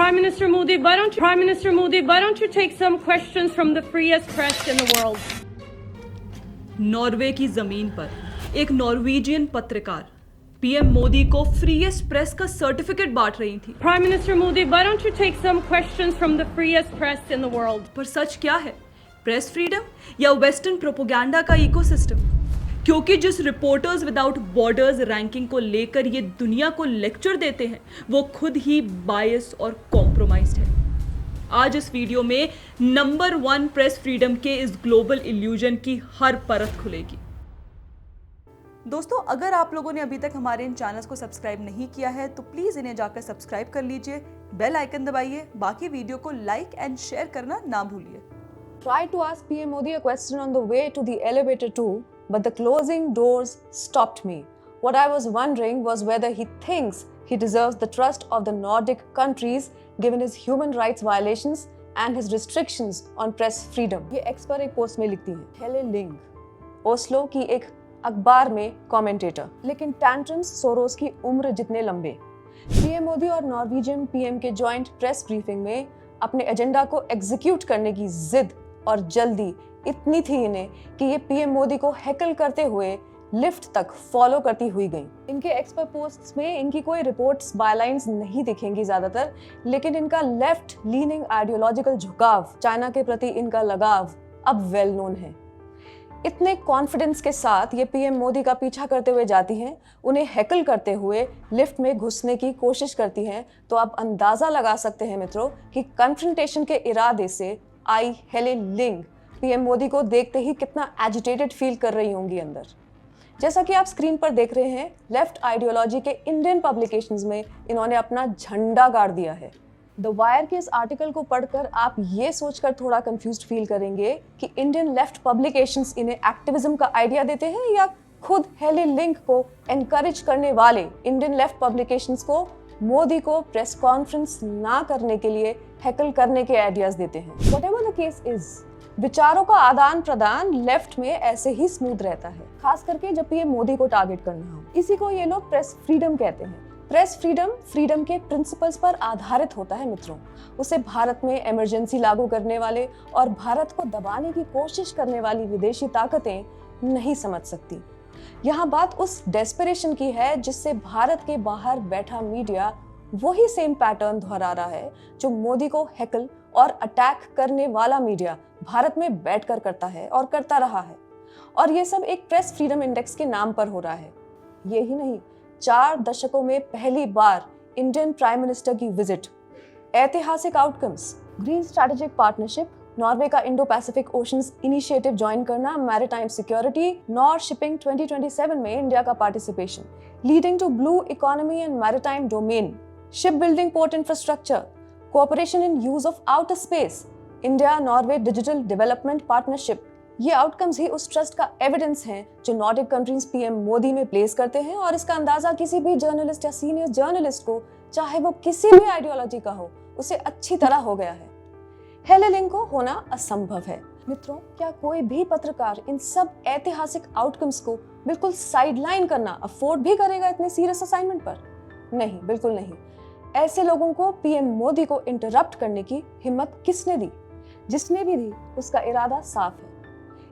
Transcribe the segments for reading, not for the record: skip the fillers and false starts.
Prime Minister Modi, why don't you take some questions from the freest press in the world? Norway की जमीन पर एक Norwegian पत्रकार PM Modi को freest press का सर्टिफिकेट बांट रही थी। Prime Minister Modi, why don't you take some questions from the freest press in the world? पर सच क्या है, प्रेस फ्रीडम या वेस्टर्न प्रोपोगेंडा का इकोसिस्टम? क्योंकि जिस रिपोर्टर्स विदाउट बॉर्डर्स रैंकिंग को लेकर ये दुनिया को लेक्चर देते हैं वो खुद ही बायस और कॉम्प्रोमाइज्ड है। आज इस वीडियो में नंबर 1 प्रेस फ्रीडम के इस ग्लोबल इल्यूजन की हर परत खुलेगी। दोस्तों, अगर आप लोगों ने अभी तक हमारे इन चैनल्स को सब्सक्राइब नहीं किया है तो प्लीज इन्हें जाकर सब्सक्राइब कर लीजिए, बेल आइकन दबाइए, बाकी वीडियो को लाइक एंड शेयर करना ना भूलिए। Tried to ask PM Modi a question on the way to the elevator too, but the closing doors stopped me. What I was wondering was whether he thinks he deserves the trust of the Nordic countries given his human rights violations and his restrictions on press freedom. ये x पर एक post में लिखती है हेले लिंग, Oslo की एक अखबार में कमेंटेटर, लेकिन टैंट्रम्स सोरोस की उम्र जितने लंबे। पीएम मोदी और नॉर्वेजियन पीएम के जॉइंट प्रेस ब्रीफिंग में अपने एजेंडा को एग्जीक्यूट करने की जिद और जल्दी इतनी थी इन्हें कि ये पीएम मोदी को हैकल करते हुए लिफ्ट तक फॉलो करती हुई गई। इनके एक्सपर्ट पोस्ट्स में इनकी कोई रिपोर्ट्स बायलाइंस नहीं दिखेंगी ज्यादातर, लेकिन इनका लेफ्ट लीनिंग आइडियोलॉजिकल झुकाव, चाइना के प्रति इनका लगाव अब वेल नोन है। इतने कॉन्फिडेंस के साथ ये पीएम मोदी का पीछा करते हुए जाती हैं, उन्हें हैकल करते हुए लिफ्ट में घुसने की कोशिश करती हैं, तो आप अंदाजा लगा सकते हैं मित्रों कि कन्फ्रंटेशन के इरादे से आई हेले लिंग पीएम मोदी को देखते ही कितना एजिटेटेड फील कर रही होंगी अंदर। जैसा कि आप स्क्रीन पर देख रहे हैं, लेफ्ट आइडियोलॉजी के इंडियन पब्लिकेशंस में इन्होंने अपना झंडा गाड़ दिया है। द वायर के इस आर्टिकल को पढ़कर आप ये सोचकर थोड़ा कंफ्यूज्ड फील करेंगे कि इंडियन लेफ्ट पब्लिकेशंस इन्हें एक्टिविज्म का आइडिया देते हैं या खुद हेले लिंग को एनकरेज करने वाले इंडियन लेफ्ट पब्लिकेशंस को मोदी को प्रेस कॉन्फ्रेंस ना करने के लिए हैकल करने के आइडियाज देते हैं। व्हाटएवर द केस इज, विचारों का आदान प्रदान लेफ्ट में ऐसे ही स्मूथ रहता है, खास करके जब पीएम मोदी को टारगेट करना हो। इसी को ये लोग प्रेस फ्रीडम कहते हैं। प्रेस फ्रीडम के प्रिंसिपल्स पर आधारित होता है मित्रों। उसे भारत में इमरजेंसी लागू करने वाले और भारत को दबाने की कोशिश करने वाली विदेशी ताकतें नहीं समझ सकती। यहाँ बात उस डेस्परेशन की है जिससे भारत के बाहर बैठा मीडिया वही सेम पैटर्न दोहरा रहा है जो मोदी को हैकल और अटैक करने वाला मीडिया भारत में बैठकर करता है और करता रहा है। और ये सब एक प्रेस फ्रीडम इंडेक्स के नाम पर हो रहा है। यही नहीं, 4 दशकों में पहली बार इंडियन प्राइम मिनिस्टर की विजिट, ऐतिहासिक outcomes, green strategic partnership, Norway का Indo Pacific oceans initiative join करना, मैरिटाइम सिक्योरिटी, नॉर्थ शिपिंग 2027 में इंडिया का participation, leading to blue economy and maritime domain, ship building, port infrastructure, cooperation in use of outer space, India Norway digital development partnership. ये outcomes ही उस trust का evidence हैं जो Nordic countries PM Modi में place करते हैं, और इसका अंदाजा किसी भी जर्नलिस्ट या सीनियर जर्नलिस्ट को, चाहे वो किसी भी आइडियोलॉजी का हो, उसे अच्छी तरह हो गया है। हेले लिंग को होना असंभव है। मित्रों, क्या कोई भी पत्रकार इन सब ऐतिहासिक आउटकम्स को बिल्कुल साइडलाइन करना अफोर्ड भी करेगा इतने सीरियस असाइनमेंट पर? नहीं, बिल्कुल नहीं। ऐसे लोगों को पीएम मोदी को इंटरप्ट करने की हिम्मत किसने दी? जिसने भी दी उसका इरादा साफ है।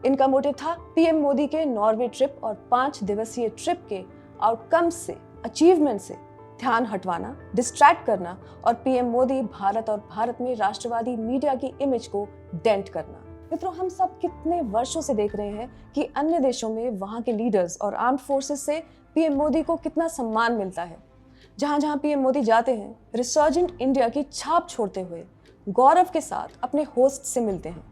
इनका मोटिव था पीएम मोदी के नॉर्वे ट्रिप और 5 दिवसीय ट्रिप के आउटकम्स से, अचीवमेंट से ध्यान हटवाना, डिस्ट्रैक्ट करना और पीएम मोदी भारत और भारत में राष्ट्रवादी मीडिया की इमेज को डेंट करना। मित्रों, हम सब कितने वर्षों से देख रहे हैं कि अन्य देशों में वहां के लीडर्स और आर्म्ड फोर्सेस से पीएम मोदी को कितना सम्मान मिलता है। जहां जहां पीएम मोदी जाते हैं, रिसर्जेंट इंडिया की छाप छोड़ते हुए गौरव के साथ अपने होस्ट से मिलते हैं,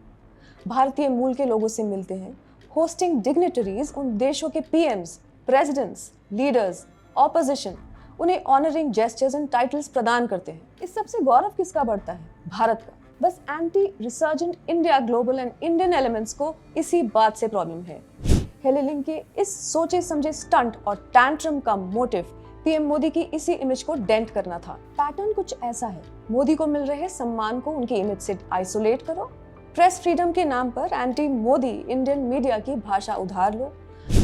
भारतीय मूल के लोगों से मिलते हैं। होस्टिंग डिग्निटरीज उन देशों के पीएम्स, प्रेसिडेंट्स, लीडर्स, ऑपोजिशन उन्हें ऑनरिंग जेस्चर्स एंड टाइटल्स प्रदान करते हैं। इस सबसे गौरव किसका बढ़ता है? भारत का। बस anti resurgent India global and Indian elements को इसी बात से प्रॉब्लम है। हेले लिंग के इस सोचे समझे स्टंट और टैंट्रम का मोटिव पीएम मोदी की इसी इमेज को डेंट करना था। पैटर्न कुछ ऐसा है, मोदी को मिल रहे सम्मान को उनकी इमेज से आइसोलेट करो, प्रेस फ्रीडम के नाम पर एंटी मोदी इंडियन मीडिया की भाषा उधार लो,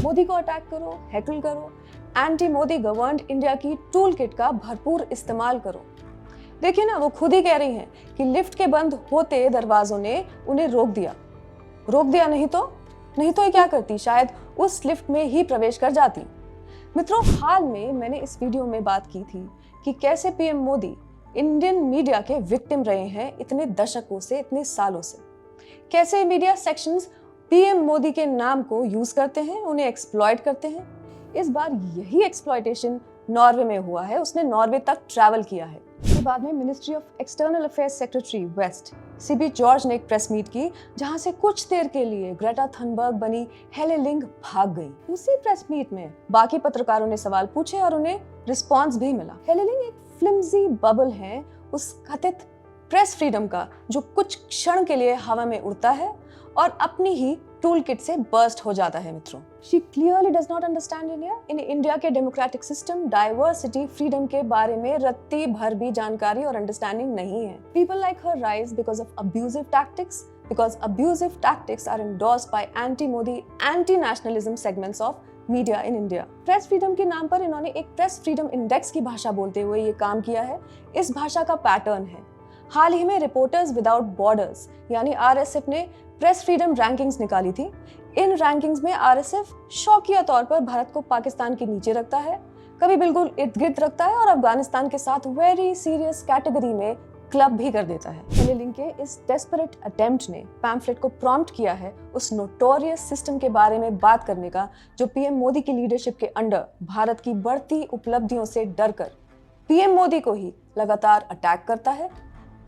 मोदी को अटैक करो, हैकल करो, एंटी मोदी गवर्नड इंडिया की टूल किट का भरपूर इस्तेमाल करो। देखिए ना, वो खुद ही कह रही हैं कि लिफ्ट के बंद होते दरवाजों ने उन्हें रोक दिया। नहीं तो ये क्या करती, शायद उस लिफ्ट में ही प्रवेश कर जाती। मित्रों, हाल में मैंने इस वीडियो में बात की थी कि कैसे पीएम मोदी इंडियन मीडिया के विक्टिम रहे हैं इतने दशकों से, इतने सालों से। कैसे मीडिया सेक्शंस पीएम मोदी के नाम को यूज करते हैं, उन्हें एक्सप्लॉइट करते हैं। इस बार यही एक्सप्लॉइटेशन नॉर्वे में हुआ है। उसने नॉर्वे तक ट्रैवल किया है। इसके बाद में Ministry of External Affairs secretary West CB George ने एक प्रेस मीट की, जहां से कुछ देर के लिए ग्रेटा थनबर्ग बनी हेले लिंग भाग गई। उसी प्रेस मीट में बाकी पत्रकारों ने सवाल पूछे और उन्हें रिस्पॉन्स भी मिला। हेले लिंग एक फ्लिम्जी बबल है उस कथित प्रेस फ्रीडम का, जो कुछ क्षण के लिए हवा में उड़ता है और अपनी ही टूल किट से बर्स्ट हो जाता है। मित्रों, she clearly does not understand India के डेमोक्रेटिक सिस्टम, डाइवर्सिटी, फ्रीडम के बारे में रत्ती भर भी जानकारी और अंडरस्टैंडिंग नहीं है। People like her rise because of abusive tactics, because abusive tactics are endorsed by anti-Modi, anti-nationalism segments of media in India. Press freedom के नाम पर इन्होंने एक प्रेस फ्रीडम इंडेक्स की भाषा बोलते हुए ये काम किया है। इस भाषा का पैटर्न है, हाल ही में रिपोर्टर्स विदाउट बॉर्डर्स यानी आरएसएफ ने प्रेस फ्रीडम रैंकिंग्स निकाली थी। इन रैंकिंग्स में आरएसएफ शौकिया तौर पर भारत को पाकिस्तान के नीचे रखता है, कभी बिल्कुल इर्द गिर्द रखता है और अफगानिस्तान के साथ वेरी सीरियस कैटेगरी में क्लब भी कर देता है। हेले लिंग के इस डेस्परेट अटेम्प्ट ने पैम्फलेट को प्रॉम्प्ट किया है उस नोटोरियस सिस्टम के बारे में बात करने का, जो पीएम मोदी की लीडरशिप के अंडर भारत की बढ़ती उपलब्धियों से डरकर पीएम मोदी को ही लगातार अटैक करता है।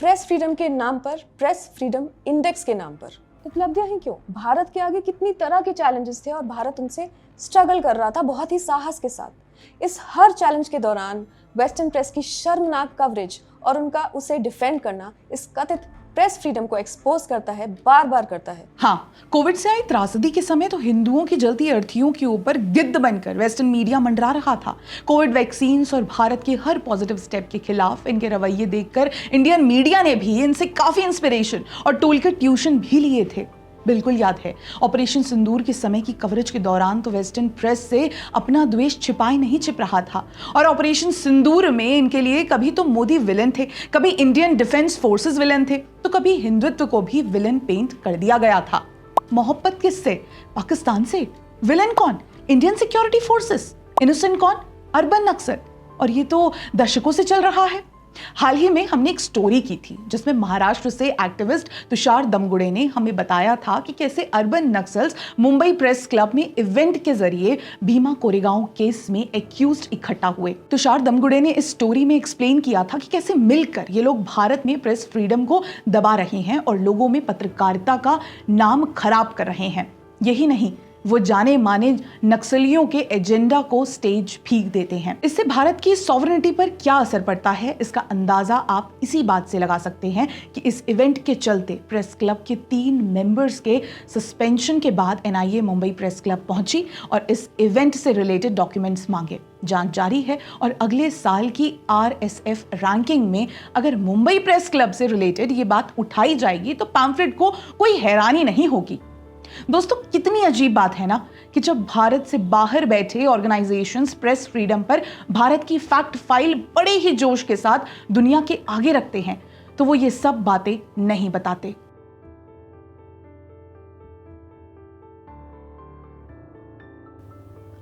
प्रेस फ्रीडम के नाम पर, प्रेस फ्रीडम इंडेक्स के नाम पर। उपलब्धियां ही क्यों, भारत के आगे कितनी तरह के चैलेंजेस थे और भारत उनसे स्ट्रगल कर रहा था बहुत ही साहस के साथ। इस हर चैलेंज के दौरान वेस्टर्न प्रेस की शर्मनाक कवरेज और उनका उसे डिफेंड करना इस कथित प्रेस फ्रीडम को एक्सपोज करता है, बार बार करता है। हाँ, कोविड से आई त्रासदी के समय तो हिंदुओं की जलती अर्थियों के ऊपर गिद्ध बनकर वेस्टर्न मीडिया मंडरा रहा था। कोविड वैक्सीन्स और भारत के हर पॉजिटिव स्टेप के खिलाफ इनके रवैये देखकर इंडियन मीडिया ने भी इनसे काफी इंस्पिरेशन और टूलकिट ट्यूशन भी लिए थे। बिल्कुल याद है, ऑपरेशन सिंदूर के समय की कवरेज के दौरान तो वेस्टर्न प्रेस से अपना द्वेष छिपाए नहीं छिप रहा था और ऑपरेशन सिंदूर में इनके लिए कभी तो मोदी विलन थे, कभी इंडियन डिफेंस फोर्सेस विलन थे, तो कभी हिंदुत्व को भी विलन पेंट कर दिया गया था। मोहब्बत किससे? पाकिस्तान से। विलन कौन? Indian security forces. इनोसेंट कौन? अर्बन नक्सल। और ये तो दशकों से चल रहा है। हाल ही में हमने एक स्टोरी की थी जिसमें महाराष्ट्र से एक्टिविस्ट तुषार दमगुड़े ने हमें बताया था कि कैसे urban Naxals Mumbai press club में इवेंट के जरिए भीमा कोरेगांव केस में एक्यूज्ड इकट्ठा हुए। तुषार दमगुड़े ने इस स्टोरी में एक्सप्लेन किया था कि कैसे मिलकर ये लोग भारत में प्रेस फ्रीडम को दबा रहे हैं और लोगों में पत्रकारिता का नाम खराब कर रहे हैं। यही नहीं, वो जाने माने नक्सलियों के एजेंडा को स्टेज भी देते हैं। इससे भारत की सॉवरेनिटी पर क्या असर पड़ता है, इसका अंदाजा आप इसी बात से लगा सकते हैं कि इस इवेंट के चलते प्रेस क्लब के 3 मेंबर्स के सस्पेंशन के बाद एनआईए मुंबई प्रेस क्लब पहुंची और इस इवेंट से रिलेटेड डॉक्यूमेंट्स मांगे। जांच जारी है और अगले साल की आरएसएफ रैंकिंग में अगर मुंबई प्रेस क्लब से रिलेटेड ये बात उठाई जाएगी तो पैम्फलेट को कोई हैरानी नहीं होगी। दोस्तों, कितनी अजीब बात है ना कि जब भारत से बाहर बैठे ऑर्गेनाइजेशंस प्रेस फ्रीडम पर भारत की फैक्ट फाइल बड़े ही जोश के साथ दुनिया के आगे रखते हैं तो वो ये सब बातें नहीं बताते।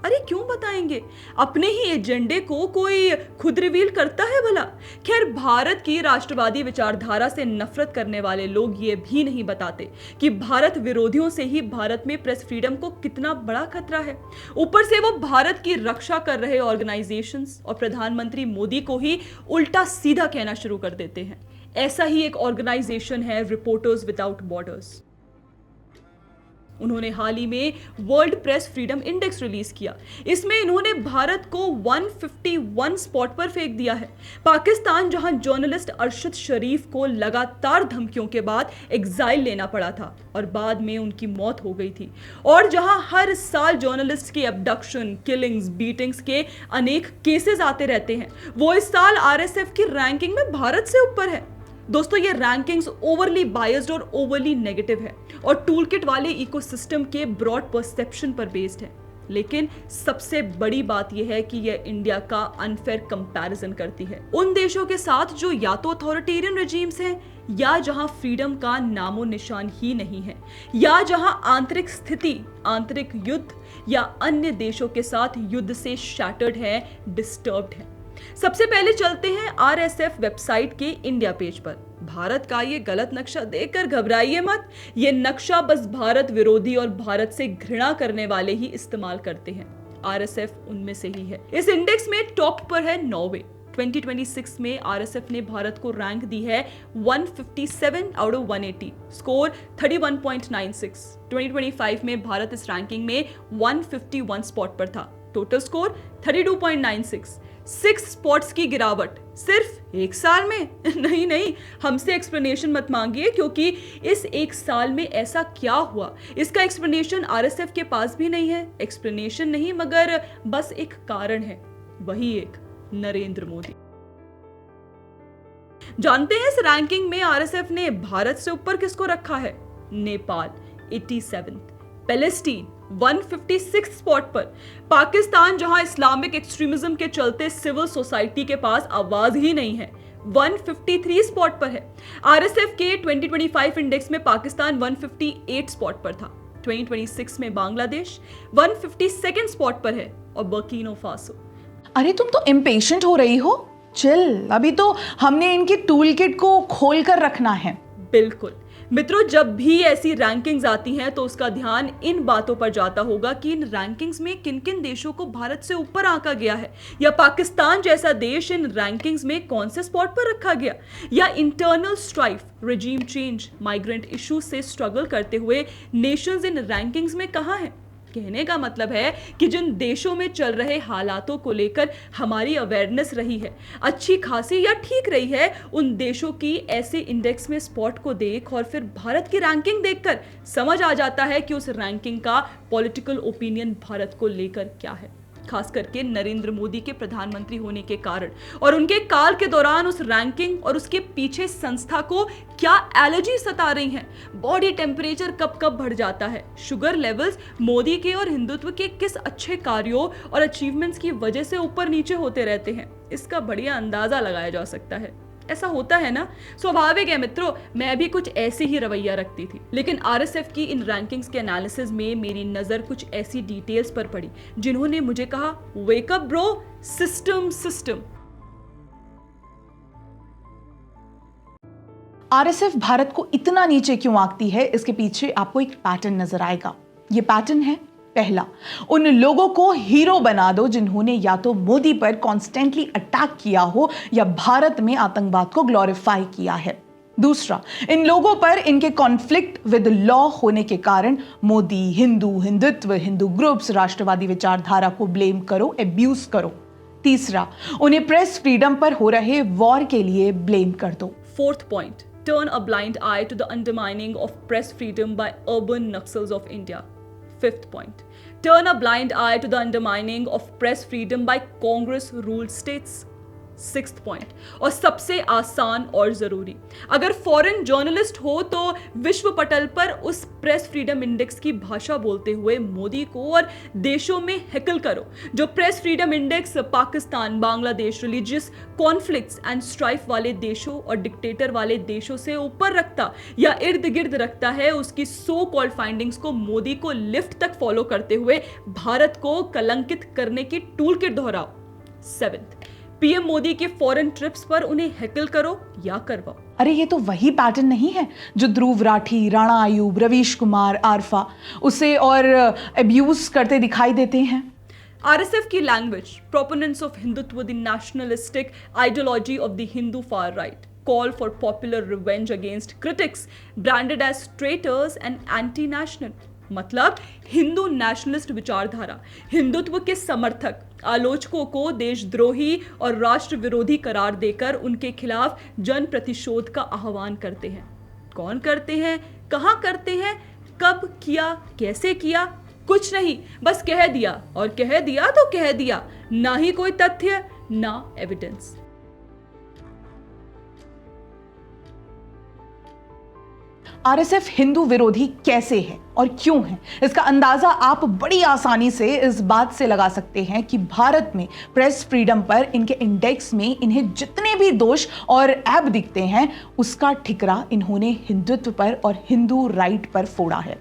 अरे क्यों बताएंगे? अपने ही एजेंडे को कोई खुद रिवील करता है भला? खैर, भारत की राष्ट्रवादी विचारधारा से नफरत करने वाले लोग ये भी नहीं बताते कि भारत विरोधियों से ही भारत में प्रेस फ्रीडम को कितना बड़ा खतरा है। ऊपर से वो भारत की रक्षा कर रहे ऑर्गेनाइजेशंस और प्रधानमंत्री मोदी को ही उल्टा सीधा कहना शुरू कर देते हैं। ऐसा ही एक ऑर्गेनाइजेशन है रिपोर्टर्स विदाउट बॉर्डर्स। उन्होंने हाल ही में world press freedom index release किया। इसमें इन्होंने भारत को 151 स्पॉट पर फेंक दिया है। पाकिस्तान, जहां जर्नलिस्ट अरशद शरीफ को लगातार धमकियों के बाद एग्जाइल लेना पड़ा था और बाद में उनकी मौत हो गई थी, और जहां हर साल जर्नलिस्ट की अबडक्शन, किलिंग्स, बीटिंग्स के अनेक केसेस आते रहते हैं, वो इस साल आरएसएफ की रैंकिंग में भारत से ऊपर है। दोस्तों, ये रैंकिंग्स ओवरली बायस्ड और ओवरली नेगेटिव है और टूलकिट वाले इकोसिस्टम के ब्रॉड परसेप्शन पर बेस्ड है। लेकिन सबसे बड़ी बात यह है कि यह इंडिया का अनफेयर कंपैरिजन करती है उन देशों के साथ जो या तो अथॉरिटेरियन रेजिम्स हैं, या जहां फ्रीडम का नामो निशान ही नहीं है, या जहां आंतरिक स्थिति, आंतरिक युद्ध या अन्य देशों के साथ युद्ध से शैटर्ड है, डिस्टर्ब्ड है। सबसे पहले चलते हैं आरएसएफ वेबसाइट के इंडिया पेज पर। भारत का ये गलत नक्शा देखकर घबराइए मत, ये नक्शा बस भारत विरोधी और भारत से घृणा करने वाले ही इस्तेमाल करते हैं। आरएसएफ उनमें से ही है। इस इंडेक्स में टॉप पर है नॉर्वे। 2026 में आरएसएफ ने भारत को रैंक दी है 157 आउट ऑफ 180, स्कोर 31.96। 2025 में भारत इस रैंकिंग में 151 स्पॉट पर था, टोटल स्कोर 32.96। 6 स्पॉट्स की गिरावट सिर्फ एक साल में। नहीं, हमसे एक्सप्लेनेशन मत मांगिए, क्योंकि इस एक साल में ऐसा क्या हुआ, इसका एक्सप्लेनेशन आरएसएफ के पास भी नहीं है। एक्सप्लेनेशन नहीं, मगर बस एक कारण है, वही एक नरेंद्र मोदी। जानते हैं इस रैंकिंग में आरएसएफ ने भारत से ऊपर किसको रखा है? नेपाल 87, पैलेस्टीन 156 स्पॉट पर, पाकिस्तान जहां इस्लामिक एक्सट्रीमिज्म के चलते सिविल सोसाइटी के पास आवाज ही नहीं है, 153 स्पॉट पर है। आरएसएफ के 2025 इंडेक्स में पाकिस्तान 158 स्पॉट पर था। 2026 में बांग्लादेश 152nd स्पॉट पर है और बर्किनो फासो। अरे तुम तो इम्पेशेंट हो रही हो, चिल, अभी तो हमने इनकी टूल किट को खोल कर रखना है। बिल्कुल मित्रों, जब भी ऐसी रैंकिंग्स आती हैं तो उसका ध्यान इन बातों पर जाता होगा कि इन रैंकिंग्स में किन किन देशों को भारत से ऊपर आंका गया है, या पाकिस्तान जैसा देश इन रैंकिंग्स में कौन से स्पॉट पर रखा गया, या internal strife, regime change, migrant issue से स्ट्रगल करते हुए नेशंस इन रैंकिंग्स में कहां हैं। कहने का मतलब है कि जिन देशों में चल रहे हालातों को लेकर हमारी अवेयरनेस रही है, अच्छी खासी या ठीक रही है, उन देशों की ऐसे इंडेक्स में स्पॉट को देख और फिर भारत की रैंकिंग देखकर समझ आ जाता है कि उस रैंकिंग का पॉलिटिकल ओपिनियन भारत को लेकर क्या है। खास करके नरेंद्र मोदी के प्रधानमंत्री होने के कारण और उनके काल के दौरान उस रैंकिंग और उसके पीछे संस्था को क्या एलर्जी सता रही है, बॉडी टेम्परेचर कब कब बढ़ जाता है, शुगर लेवल्स मोदी के और हिंदुत्व के किस अच्छे कार्यों और अचीवमेंट्स की वजह से ऊपर नीचे होते रहते हैं, इसका बढ़िया अंदाजा लगाया जा सकता है। ऐसा होता है ना, स्वाभाविक है मित्रों, मैं भी कुछ ऐसे ही रवैया रखती थी, लेकिन आरएसएफ की इन रैंकिंग्स के एनालिसिस में मेरी नजर कुछ ऐसी डिटेल्स पर पड़ी जिन्होंने मुझे कहा, wake up bro, system. RSF Bharat को इतना नीचे क्यों आंकती है, इसके पीछे आपको एक पैटर्न नजर आएगा। ये पैटर्न है, पहला, उन लोगों को हीरो बना दो जिन्होंने या तो मोदी पर कॉन्स्टेंटली अटैक किया हो या भारत में आतंकवाद को ग्लोरीफाई किया है। दूसरा, इन लोगों पर इनके कॉन्फ्लिक्ट विद लॉ होने के कारण मोदी, हिंदुत्व, हिंदू ग्रुप्स, राष्ट्रवादी विचारधारा को ब्लेम करो, एब्यूज करो। तीसरा, उन्हें प्रेस फ्रीडम पर हो रहे वॉर के लिए ब्लेम कर दो। Fourth point, turn a blind eye to the undermining of press freedom by urban Naxals of India. Fifth point, turn a blind eye to the undermining of press freedom by Congress-ruled states. Sixth point, और सबसे आसान और जरूरी, अगर foreign journalist हो तो विश्व पटल पर उस प्रेस फ्रीडम इंडेक्स की भाषा बोलते हुए मोदी को और देशों में हेकल करो जो press freedom index Pakistan, Bangladesh, religious conflicts and strife वाले देशों और डिक्टेटर वाले देशों से ऊपर रखता या इर्द गिर्द रखता है। उसकी सो कॉल्ड फाइंडिंग्स को मोदी को लिफ्ट तक फॉलो करते हुए भारत को कलंकित करने की टूल किट दोहराओ। सेवेंथ, पीएम मोदी के फॉरेन ट्रिप्स पर उन्हें हैकल करो या करवाओ। अरे ये तो वही पैटर्न नहीं है जो ध्रुव राठी, राणा आयूब, रवीश कुमार, आरफा उसे और अब्यूज करते दिखाई देते हैं। आरएसएफ की language, proponents of Hindutva, the nationalistic ideology of the Hindu far right, call for popular revenge against critics branded as traitors and anti-national। मतलब हिंदू नेशनलिस्ट विचारधारा हिंदुत्व के समर्थक आलोचकों को देशद्रोही और राष्ट्र विरोधी करार देकर उनके खिलाफ जन प्रतिशोध का आह्वान करते हैं। कौन करते हैं, कहां करते हैं, कब किया, कैसे किया, कुछ नहीं, बस कह दिया, और कह दिया तो कह दिया, ना ही कोई तथ्य ना एविडेंस। आरएसएफ हिंदू विरोधी कैसे है और क्यों है, इसका अंदाजा आप बड़ी आसानी से इस बात से लगा सकते हैं कि भारत में प्रेस फ्रीडम पर इनके इंडेक्स में इन्हें जितने भी दोष और ऐब दिखते हैं, उसका ठिकरा इन्होंने हिंदुत्व पर और हिंदू राइट पर फोड़ा है।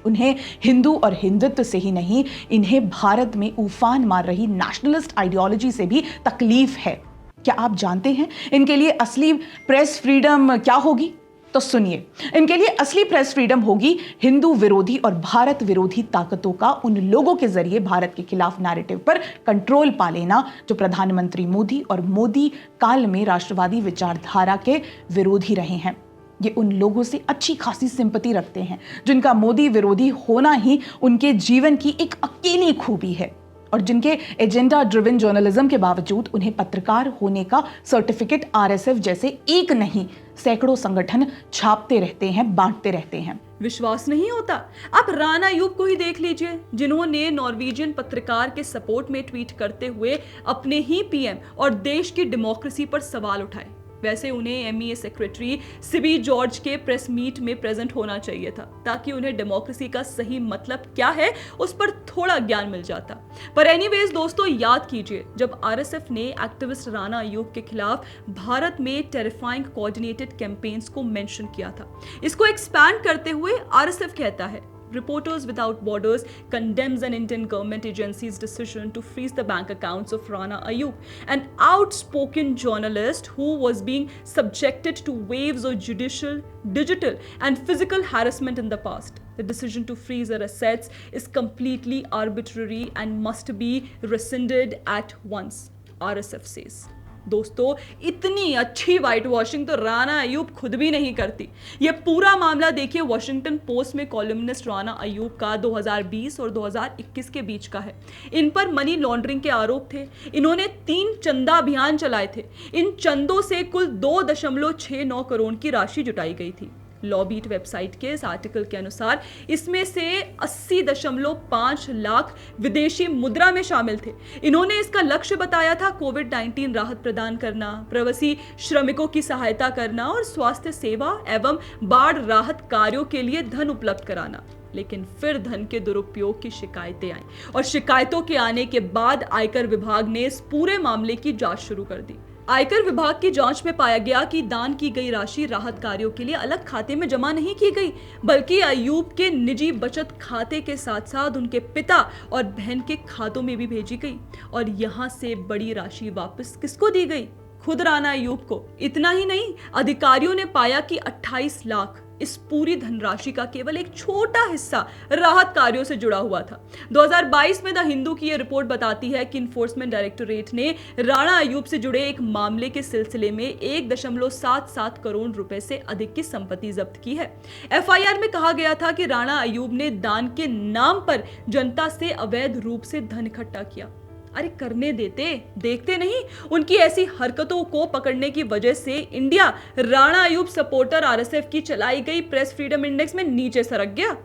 उन्हें हिंदू और हिंदुत्व से ही नहीं, इन्हें भारत में उफान मार रही नेशनलिस्ट आइडियोलॉजी से भी तकलीफ है। क्या आप जानते हैं इनके लिए असली प्रेस फ्रीडम क्या होगी? तो सुनिए, इनके लिए असली प्रेस फ्रीडम होगी हिंदू विरोधी और भारत विरोधी ताकतों का उन लोगों के जरिए भारत के खिलाफ नैरेटिव पर कंट्रोल पा लेना जो प्रधानमंत्री मोदी और मोदी काल में राष्ट्रवादी विचारधारा के विरोधी रहे हैं। ये उन लोगों से अच्छी खासी सिंपैथी रखते हैं जिनका मोदी विरोधी होना ही उनके जीवन की एक अकेली खूबी है और जिनके एजेंडा ड्रिवन जर्नलिज्म के बावजूद उन्हें पत्रकार होने का सर्टिफिकेट आरएसएफ जैसे एक नहीं सैकड़ों संगठन छापते रहते हैं, बांटते रहते हैं। विश्वास नहीं होता? आप राणा अयूब को ही देख लीजिए, जिन्होंने नॉर्वेजियन पत्रकार के सपोर्ट में ट्वीट करते हुए अपने ही पीएम और देश की डेमोक्रेसी पर सवाल उठाए। वैसे उन्हें एमईए सेक्रेटरी सिबी जॉर्ज के प्रेस मीट में प्रेजेंट होना चाहिए था ताकि उन्हें डेमोक्रेसी का सही मतलब क्या है उस पर थोड़ा ज्ञान मिल जाता। पर एनीवेज दोस्तों, याद कीजिए जब आरएसएफ ने एक्टिविस्ट राणा अयूब के खिलाफ भारत में टेरिफाइंग कोऑर्डिनेटेड कैंपेन्स को मेंशन किया था। इसको एक्सपैंड करते हुए आरएसएफ कहता है, Reporters Without Borders condemns an Indian government agency's decision to freeze the bank accounts of Rana Ayyub, an outspoken journalist who was being subjected to waves of judicial, digital, and physical harassment in the past. The decision to freeze her assets is completely arbitrary and must be rescinded at once, RSF says. दोस्तों, इतनी अच्छी white washing तो राणा अयूब खुद भी नहीं करती। ये पूरा मामला देखिए वॉशिंगटन पोस्ट में कॉलमनिस्ट राणा अयूब का 2020 और 2021 के बीच का है। इन पर मनी लॉन्ड्रिंग के आरोप थे। इन्होंने 3 चंदा अभियान चलाए थे। इन चंदों से कुल 2.69 करोड़ की राशि जुटाई गई थी। लॉबीट वेबसाइट के इस आर्टिकल के अनुसार इसमें से 80.5 लाख विदेशी मुद्रा में शामिल थे। इन्होंने इसका लक्ष्य बताया था कोविड-19 राहत प्रदान करना, प्रवासी श्रमिकों की सहायता करना और स्वास्थ्य सेवा एवं बाढ़ राहत कार्यों के लिए धन उपलब्ध कराना। लेकिन फिर धन के दुरुपयोग की शिकायतें आईं और शिकायतों के आने के बाद आयकर विभाग ने इस पूरे मामले की जांच शुरू कर दी। आयकर विभाग की जांच में पाया गया कि दान की गई राशि राहत कार्यों के लिए अलग खाते में जमा नहीं की गई, बल्कि अयूब के निजी बचत खाते के साथ साथ उनके पिता और बहन के खातों में भी भेजी गई। और यहां से बड़ी राशि वापस किसको दी गई? खुद राणा अयूब को। इतना ही नहीं, अधिकारियों ने पाया कि 28 लाख इस पूरी धनराशि का केवल एक छोटा हिस्सा राहत कार्यों से जुड़ा हुआ था। 2022 में द हिंदू की यह रिपोर्ट बताती है कि इन्फोर्समेंट डायरेक्टोरेट ने राणा अयूब से जुड़े एक मामले के सिलसिले में 1.77 करोड़ रुपए से अधिक की संपत्ति जब्त की है। एफआईआर में कहा गया था कि राणा अयूब ने दान के नाम पर जनता से अवैध रूप से धन इकट्ठा किया। अरे करने देते, देखते नहीं? उनकी ऐसी हरकतों को पकड़ने की वजह से India Rana Ayub supporter RSF की चलाई गई प्रेस फ्रीडम इंडेक्स में नीचे सरक गया।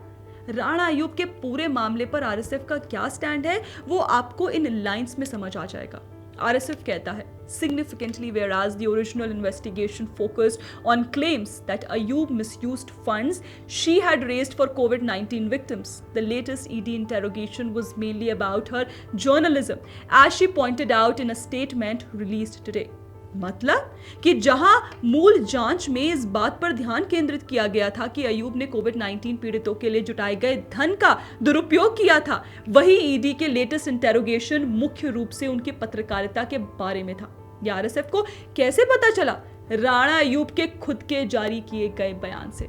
राणा अयूब के पूरे मामले पर आरएसएफ का क्या स्टैंड है वो आपको इन लाइंस में समझ आ जाएगा। आरएसएफ कहता है, significantly whereas the original investigation focused on claims that Ayyub misused funds she had raised for COVID-19 victims, the latest ED interrogation was mainly about her journalism, as she pointed out in a statement released today. मतलब कि जहां मूल जांच में इस बात पर ध्यान केंद्रित किया गया था कि अयूब ने कोविड-19 पीड़ितों के लिए जुटाए गए धन का दुरुपयोग किया था, वही ईडी के लेटेस्ट इंटेरोगेशन मुख्य रूप से उनकी पत्रकारिता के बारे में था। ये आरएसएफ को कैसे पता चला? राणा अयूब के खुद के जारी किए गए बयान से।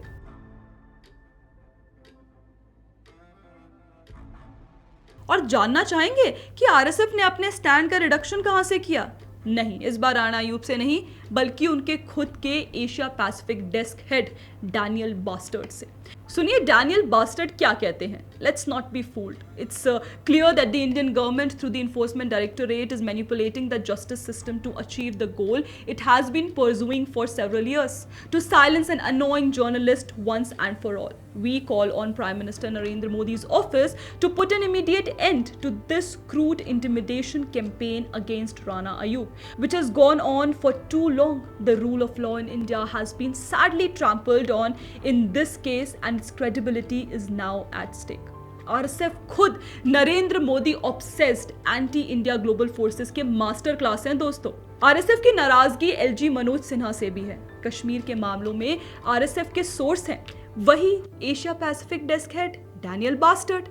और जानना चाहेंगे कि आरएसएफ ने अपने स्टैंड का रिडक्शन कहां से किया? नहीं, इस बार राणा अयूब से नहीं, बल्कि उनके खुद के Asia Pacific desk head Daniel बास्टर्ड से। सुनिए डैनियल बास्टर्ड क्या कहते हैं. Let's not be fooled. It's clear that the Indian government through the Enforcement Directorate is manipulating the justice system to achieve the goal it has been pursuing for several years, to silence an annoying journalist once and for all. We call on Prime Minister Narendra Modi's office to put an immediate end to this crude intimidation campaign against Rana Ayyub, which has gone on for too long. The rule of law in India has been sadly trampled on in this case and its credibility is now at stake. RSF खुद Narendra Modi obsessed anti India global forces के master class हैं दोस्तों. RSF की नाराजगी LG Manoj Sinha से भी है. कश्मीर के मामलों में आरएसएफ के सोर्स हैं वही Asia Pacific desk head Daniel Bastard.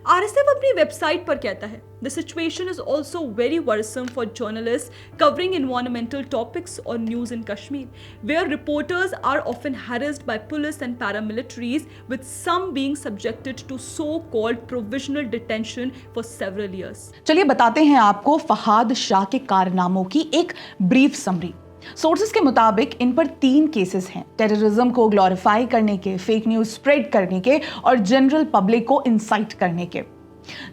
RSF अपनी वेबसाइट पर कहता है the situation is also very worrisome for journalist covering environmental topics और news in Kashmir where reporters are often harassed by police and paramilitaries with some being subjected to so called provisional detention for several years. चलिए बताते हैं आपको फहाद शाह के कारनामों की एक brief summary. Sources के मुताबिक इन पर 3 केसेस हैं. टेररिज्म को ग्लोरीफाई करने के, फेक न्यूज स्प्रेड करने के और जनरल पब्लिक को इंसाइट करने के,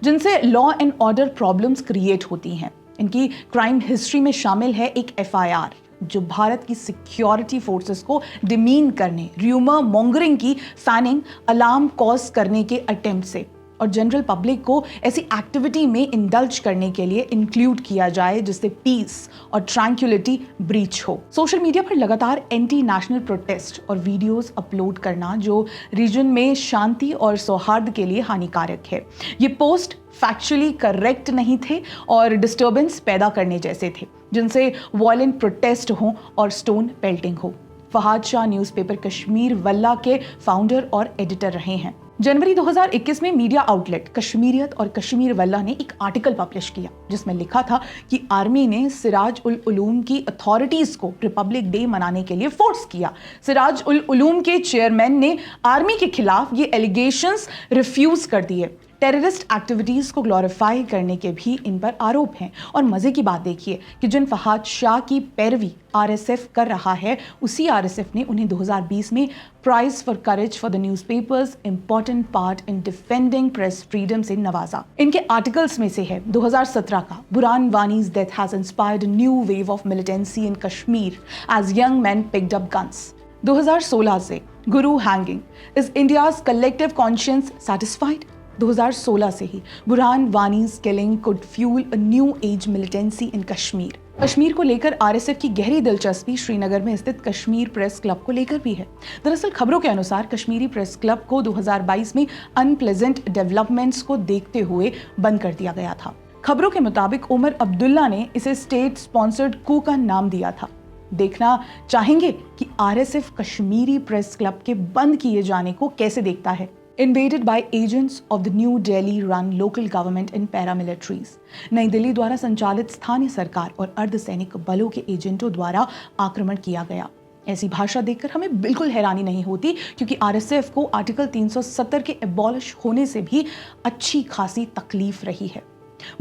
जिनसे law and order problems create होती हैं. इनकी क्राइम हिस्ट्री में शामिल है एक एफआईआर जो भारत की सिक्योरिटी फोर्सेस को डिमीन करने, र्यूमर मॉन्गरिंग की फैनिंग, अलार्म कॉज करने के अटेम्प्ट से और जनरल पब्लिक को ऐसी एक्टिविटी में इंडल्ज करने के लिए इंक्लूड किया जाए जिससे पीस और ट्रैंक्विलिटी ब्रीच हो. सोशल मीडिया पर लगातार एंटी नेशनल प्रोटेस्ट और वीडियोस अपलोड करना जो रीजन में शांति और सौहार्द के लिए हानिकारक है. ये पोस्ट फैक्चुअली करेक्ट नहीं थे और डिस्टर्बेंस पैदा करने जैसे थे जिनसे वायलेंट प्रोटेस्ट हो और स्टोन पेल्टिंग हो. फहाद शाह न्यूज़पेपर कश्मीर वल्ला के फाउंडर और एडिटर रहे हैं. जनवरी 2021 में मीडिया आउटलेट कश्मीरियत और कश्मीर वल्ला ने एक आर्टिकल पब्लिश किया जिसमें लिखा था कि आर्मी ने सिराज उल उलूम की अथॉरिटीज को रिपब्लिक डे मनाने के लिए फोर्स किया. सिराज उल उलूम के चेयरमैन ने आर्मी के खिलाफ ये एलिगेशंस रिफ्यूज कर दिए. टेररिस्ट एक्टिविटीज को ग्लोरीफाई करने के भी इन पर आरोप हैं. और मजे की बात देखिए कि जिन फहाद शाह की पैरवी आरएसएफ कर रहा है उसी आरएसएफ ने उन्हें 2020 में prize for courage for the newspapers important part in defending press freedom से नवाजा. इनके आर्टिकल्स में से है 2017 का Burhan Wani's death has inspired new wave of militancy in Kashmir as young man picked up guns. 2016 से Guru hanging, is India's collective conscience satisfied. 2016 से ही Burhan Wani's killing could fuel a new age militancy in Kashmir. Kashmir को लेकर आरएसएफ की गहरी दिलचस्पी श्रीनगर में स्थित कश्मीर प्रेस क्लब को लेकर भी है. दरअसल खबरों के अनुसार कश्मीरी प्रेस क्लब को 2022 में अनप्लेजेंट डेवलपमेंट्स को देखते हुए बंद कर दिया गया था. खबरों के मुताबिक उमर अब्दुल्ला ने इसे स्टेट स्पॉन्सर्ड कू का नाम दिया था. देखना चाहेंगे कि आरएसएफ कश्मीरी प्रेस क्लब के बंद किए जाने को कैसे देखता है. Invaded by agents of the New Delhi run local government and paramilitaries. नई दिल्ली द्वारा संचालित स्थानीय सरकार और अर्धसैनिक बलों के एजेंटों द्वारा आक्रमण किया गया. ऐसी भाषा देखकर हमें बिल्कुल हैरानी नहीं होती क्योंकि आरएसएफ को आर्टिकल 370 के एबॉलिश होने से भी अच्छी खासी तकलीफ रही है.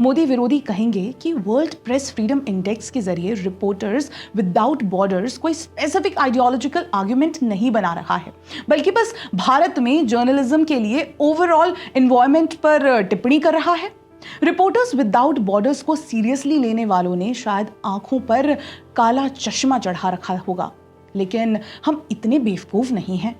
मोदी विरोधी कहेंगे कि वर्ल्ड प्रेस फ्रीडम इंडेक्स के जरिए रिपोर्टर्स विदाउट बॉर्डर्स कोई स्पेसिफिक आइडियोलॉजिकल आर्गुमेंट नहीं बना रहा है बल्कि बस भारत में जर्नलिज्म के लिए ओवरऑल एनवायरनमेंट पर टिप्पणी कर रहा है. रिपोर्टर्स विदाउट बॉर्डर्स को सीरियसली लेने वालों ने शायद आंखों पर काला चश्मा चढ़ा रखा होगा, लेकिन हम इतने बेवकूफ नहीं हैं.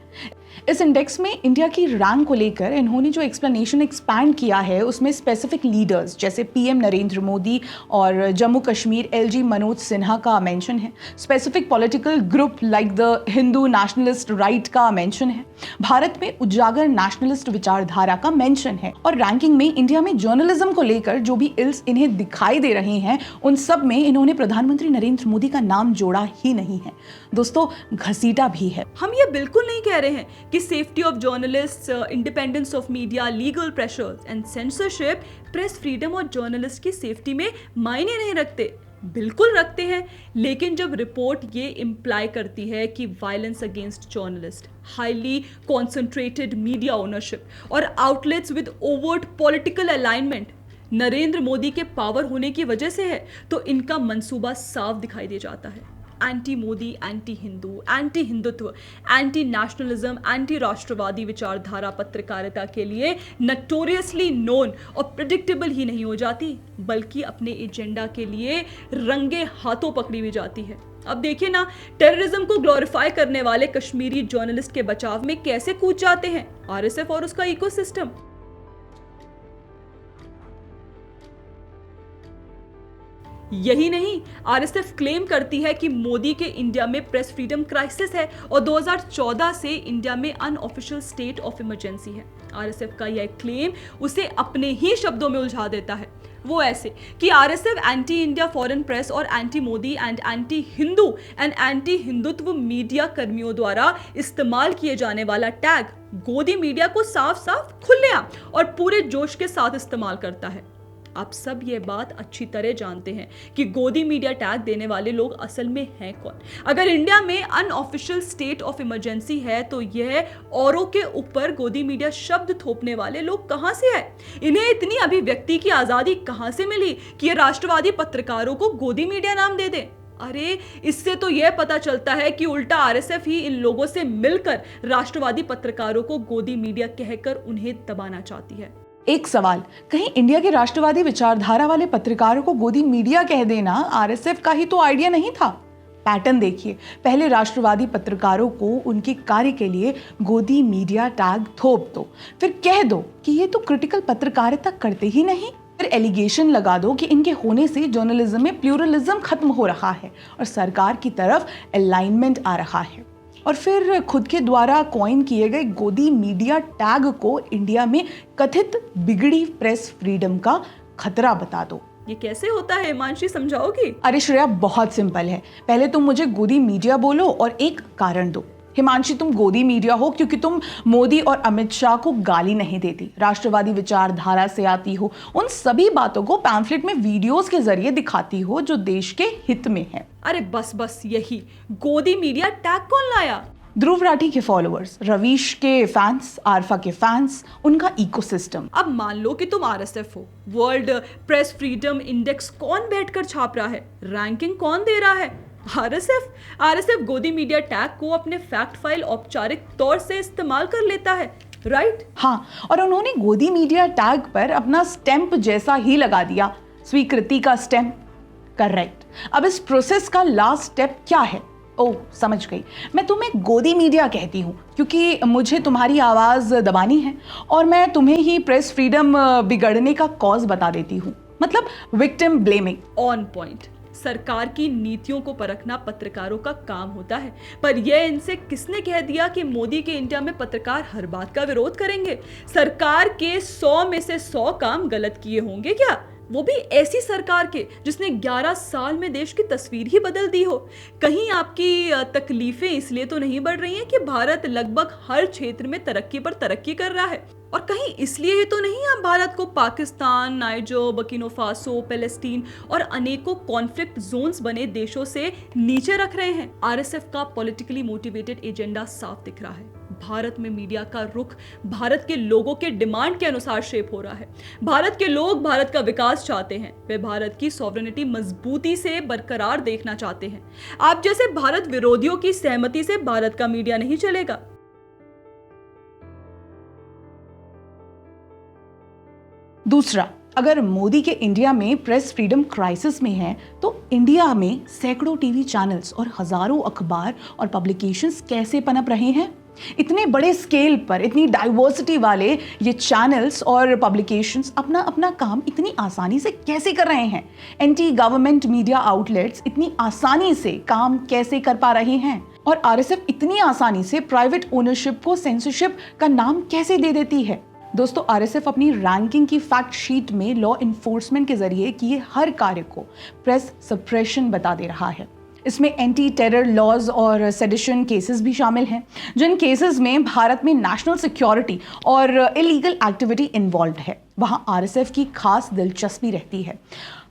इस इंडेक्स में इंडिया की रैंक को लेकर इन्होंने जो एक्सप्लेनेशन एक्सपैंड किया है उसमें स्पेसिफिक लीडर्स जैसे पीएम नरेंद्र मोदी और जम्मू कश्मीर एलजी मनोज सिन्हा का मेंशन है. Specific political group like the Hindu nationalist right का मेंशन है. भारत में उजागर नेशनलिस्ट विचारधारा का मेंशन है. और रैंकिंग में इंडिया में जर्नलिज्म को लेकर जो भी इल्स इन्हें दिखाई दे रहे हैं उन सब में इन्होंने प्रधानमंत्री नरेंद्र मोदी का नाम जोड़ा ही नहीं है. दोस्तों घसीटा भी है. हम ये बिल्कुल नहीं कह रहे हैं कि safety of journalist, independence of media, legal pressures and censorship press freedom और जर्नलिस्ट की सेफ्टी में मायने नहीं रखते. बिल्कुल रखते हैं. लेकिन जब रिपोर्ट ये इम्प्लाई करती है कि violence against journalist, highly concentrated media ownership और outlets with overt political alignment Narendra Modi के पावर होने की वजह से है तो इनका मंसूबा साफ दिखाई दे जाता है. Anti Modi, anti Hindu, anti Hindutva, anti nationalism, anti राष्ट्रवादी विचारधारा पत्रकारिता के लिए नटोरियसली नोन और प्रिडिक्टेबल ही नहीं हो जाती, बल्कि अपने एजेंडा के लिए रंगे हाथों पकड़ी भी जाती है। अब देखिए ना, टेररिज्म को ग्लोरीफाई करने वाले कश्मीरी जर्नलिस्ट के बचाव में कैसे कूद जाते हैं आरएसएफ और उसका इकोसिस्टम। यही नहीं, आरएसएफ क्लेम करती है कि मोदी के इंडिया में प्रेस फ्रीडम क्राइसिस है और 2014 से इंडिया में अनऑफिशियल स्टेट ऑफ इमरजेंसी है। आरएसएफ का यह क्लेम उसे अपने ही शब्दों में उलझा देता है, वो ऐसे कि RSF anti India foreign press और anti Modi and anti Hindu and anti Hindutva media कर्मियों द्वारा इस्तेमाल किए जाने वाला टैग गोदी मीडिया को साफ साफ खुलेआम और पूरे जोश के साथ इस्तेमाल करता है। आप सब ये बात अच्छी तरह जानते हैं कि गोदी मीडिया टैग देने वाले लोग असल में हैं कौन। अगर इंडिया में अनऑफिशियल स्टेट ऑफ इमरजेंसी है तो यह औरों के ऊपर गोदी मीडिया शब्द थोपने वाले लोग कहां से आए? इन्हें इतनी अभिव्यक्ति की आजादी कहां से मिली कि ये राष्ट्रवादी पत्रकारों को गोदी मीडिया नाम दे दें? अरे इससे तो यह पता चलता है कि उल्टा आरएसएफ ही इन लोगों से मिलकर राष्ट्रवादी पत्रकारों को गोदी मीडिया कहकर उन्हें दबाना चाहती है। एक सवाल, कहीं इंडिया के राष्ट्रवादी विचारधारा वाले पत्रकारों को गोदी मीडिया कह देना आरएसएफ का ही तो आइडिया नहीं था? पैटर्न देखिए, पहले राष्ट्रवादी पत्रकारों को उनके कार्य के लिए गोदी मीडिया टैग थोप दो, फिर कह दो कि ये तो क्रिटिकल पत्रकारिता करते ही नहीं, फिर एलिगेशन लगा दो कि इनके होने से जर्नलिज्म में प्लूरलिज्म खत्म हो रहा है और सरकार की तरफ अलाइनमेंट आ रहा है, और फिर खुद के द्वारा कॉइन किए गए गोदी मीडिया टैग को इंडिया में कथित बिगड़ी प्रेस फ्रीडम का खतरा बता दो। ये कैसे होता है हिमांशी, समझाओगी? अरे श्रेया, बहुत सिंपल है। पहले तुम मुझे गोदी मीडिया बोलो और एक कारण दो। हिमांशी, तुम गोदी मीडिया हो क्योंकि तुम मोदी और अमित शाह को गाली नहीं देती, राष्ट्रवादी विचारधारा से आती हो, उन सभी बातों को पैम्फलेट में वीडियोस के जरिए दिखाती हो जो देश के हित में है। अरे बस यही गोदी मीडिया टैग कौन लाया? ध्रुव राठी के फॉलोअर्स, रवीश के फैंस, आरफा के फैंस, उनका इकोसिस्टम। अब मान लो कि तुम आरएसएफ हो, वर्ल्ड प्रेस फ्रीडम इंडेक्स कौन बैठकर छाप रहा है? रैंकिंग कौन दे रहा है? आरएसएफ गोदी मीडिया टैग को अपने फैक्ट फाइल औपचारिक तौर से इस्तेमाल कर लेता है, राइट? हाँ, और उन्होंने गोदी मीडिया टैग पर अपना स्टैंप जैसा ही लगा दिया, स्वीकृति का स्टैंप। करेक्ट। अब इस प्रोसेस का लास्ट स्टेप क्या है? ओह, समझ गई। मैं तुम्हें गोदी मीडिया कहती हूँ क्योंकि मुझे तुम्हारी आवाज दबानी है और मैं तुम्हें ही प्रेस फ्रीडम बिगड़ने का कॉज बता देती हूँ, मतलब विक्टिम ब्लेमिंग। On point. सरकार की नीतियों को परखना पत्रकारों का काम होता है, पर यह इनसे किसने कह दिया कि मोदी के इंडिया में पत्रकार हर बात का विरोध करेंगे? सरकार के 100 में से 100 काम गलत किए होंगे क्या? वो भी ऐसी सरकार के जिसने 11 साल में देश की तस्वीर ही बदल दी हो। कहीं आपकी तकलीफें इसलिए तो नहीं बढ़ रही हैं कि भारत लगभग हर क्षेत्र में तरक्की पर तरक्की कर रहा है, और कहीं इसलिए ही तो नहीं आप भारत को पाकिस्तान, नाइजर, बर्किनो फासो, पैलेस्टीन और अनेकों कॉन्फ्लिक्ट जोन्स बने देशों से नीचे रख रहे हैं। आरएसएफ का पॉलिटिकली मोटिवेटेड एजेंडा साफ दिख रहा है। भारत में मीडिया का रुख भारत के लोगों के डिमांड के अनुसार शेप हो रहा है। भारत के लोग भारत का विकास चाहते हैं, वे भारत की सॉवरेनिटी मजबूती से बरकरार देखना चाहते हैं। आप जैसे भारत विरोधियों की सहमति से भारत का मीडिया नहीं चलेगा। दूसरा, अगर मोदी के इंडिया में प्रेस फ्रीडम क्राइसिस में है तो इंडिया में सैकड़ों टीवी चैनल्स और हजारों अखबार और पब्लिकेशंस कैसे पनप रहे हैं? इतने बड़े स्केल पर इतनी डाइवर्सिटी वाले ये चैनल्स और पब्लिकेशंस अपना अपना काम इतनी आसानी से कैसे कर रहे हैं? एंटी गवर्नमेंट मीडिया आउटलेट्स इतनी आसानी से काम कैसे कर पा रहे हैं? और आरएसएफ इतनी आसानी से प्राइवेट ओनरशिप को सेंसरशिप का नाम कैसे दे देती है? दोस्तों, आरएसएफ अपनी रैंकिंग की फैक्ट शीट में लॉ इन्फोर्समेंट के जरिए किए हर कार्य को प्रेस सप्रेशन बता दे रहा है। इसमें एंटी टेरर लॉज और सेडिशन केसेस भी शामिल हैं, जिन केसेस में भारत में नेशनल सिक्योरिटी और इलीगल एक्टिविटी इन्वॉल्व है। वहाँ आरएसएफ की खास दिलचस्पी रहती है।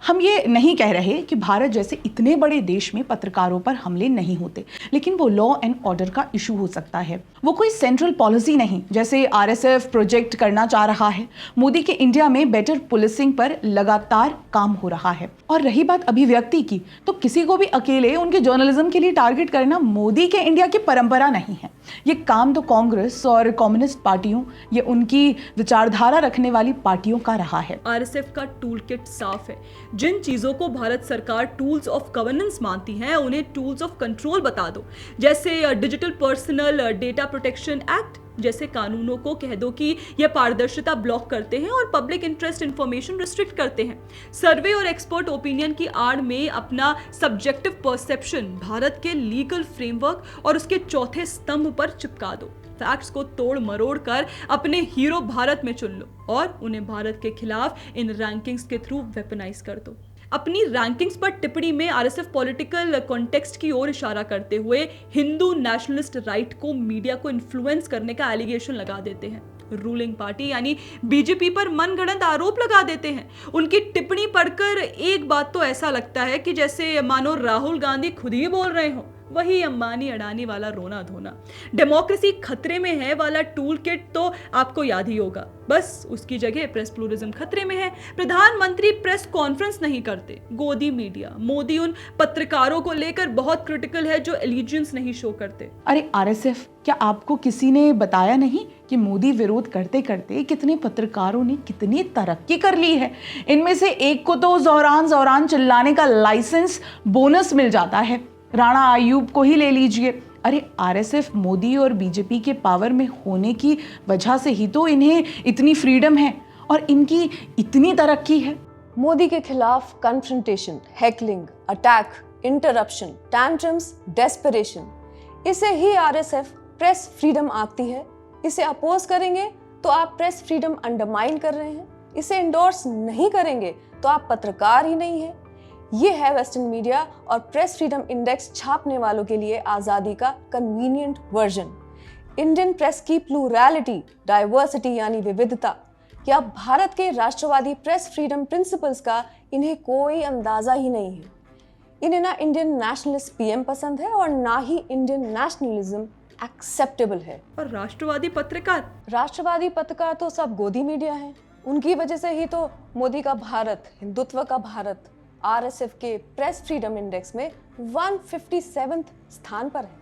हम ये नहीं कह रहे कि भारत जैसे इतने बड़े देश में पत्रकारों पर हमले नहीं होते, लेकिन वो लॉ एंड ऑर्डर का इशू हो सकता है। वो कोई सेंट्रल पॉलिसी नहीं जैसे आरएसएफ प्रोजेक्ट करना चाह रहा है। मोदी के इंडिया में बेटर पुलिसिंग पर लगातार काम हो रहा है। और रही बात अभिव्यक्ति की, तो किसी को भी अकेले उनके जर्नलिज्म के लिए टारगेट करना मोदी के इंडिया की परंपरा नहीं है। ये काम तो कांग्रेस और कम्युनिस्ट पार्टियों या उनकी विचारधारा रखने वाली पार्टियों का रहा है। आरएसएफ का टूल किट साफ है। जिन चीजों को भारत सरकार टूल्स ऑफ गवर्नेंस मानती है, उन्हें टूल्स ऑफ कंट्रोल बता दो। जैसे digital personal data protection act जैसे कानूनों को कह दो कि यह पारदर्शिता ब्लॉक करते हैं और पब्लिक इंटरेस्ट इंफॉर्मेशन रिस्ट्रिक्ट करते हैं। सर्वे और एक्सपर्ट ओपिनियन की आड़ में अपना सब्जेक्टिव परसेप्शन भारत के लीगल फ्रेमवर्क और उसके चौथे स्तंभ पर चिपका दो। फैक्ट्स को तोड़ मरोड़ कर अपने हीरो भारत में चुन लो और उन्हें भारत के खिलाफ इन रैंकिंग्स के थ्रू वेपनाइज कर दो। अपनी रैंकिंग्स पर टिप्पणी में आरएसएफ पॉलिटिकल कॉन्टेक्स्ट की ओर इशारा करते हुए हिंदू नेशनलिस्ट राइट को मीडिया को इन्फ्लुएंस करने का एलिगेशन लगा देते हैं। रूलिंग पार्टी यानी बीजेपी पर मनगढ़ंत आरोप लगा देते हैं। उनकी टिप्पणी पढ़कर एक बात तो ऐसा लगता है कि जैसे मानो राहुल गांधी खुद ही बोल रहे हो। वही अंबानी अडानी वाला रोना धोना। डेमोक्रेसी खतरे में है वाला टूल किट तो आपको याद ही होगा। बस उसकी जगह प्रेस प्लूरिज्म खतरे में है। प्रधानमंत्री प्रेस कॉन्फ्रेंस नहीं करते। गोदी मीडिया, मोदी उन पत्रकारों को लेकर बहुत क्रिटिकल है जो एलिजियंस नहीं शो करते। अरे आरएसएफ, क्या आपको किसी ने बताया नहीं कि मोदी विरोध करते करते कितने पत्रकारों ने कितनी तरक्की कर ली है? इनमें से एक को तो ज़ोरान ज़ोरान चिल्लाने का लाइसेंस बोनस मिल जाता है। राणा आयूब को ही ले लीजिए। अरे आरएसएफ मोदी और बीजेपी के पावर में होने की वजह से ही तो इन्हें इतनी फ्रीडम है और इनकी इतनी तरक्की है। मोदी के खिलाफ confrontation, heckling, attack, interruption, tantrums, desperation, इसे ही आरएसएफ प्रेस फ्रीडम आती है। इसे अपोज करेंगे तो आप प्रेस फ्रीडम अंडरमाइन कर रहे हैं। इसे इंडोर्स नहीं करेंगे तो आप पत्रकार ही नहीं है। ये है वेस्टर्न मीडिया और प्रेस फ्रीडम इंडेक्स छापने वालों के लिए आज़ादी का कन्वीनियंट वर्जन। इंडियन प्रेस की प्लूरैलिटी, डाइवर्सिटी यानी विविधता, या भारत के राष्ट्रवादी प्रेस फ्रीडम प्रिंसिपल्स का इन्हें कोई अंदाजा ही नहीं है। इन्हें ना इंडियन नेशनलिस्ट पीएम पसंद है और ना ही इंडियन नेशनलिज्म एक्सेप्टेबल है। और राष्ट्रवादी पत्रकार तो सब गोदी मीडिया है। उनकी वजह से ही तो मोदी का भारत, हिंदुत्व का भारत, आरएसएफ के प्रेस फ्रीडम इंडेक्स में 157वें स्थान पर है।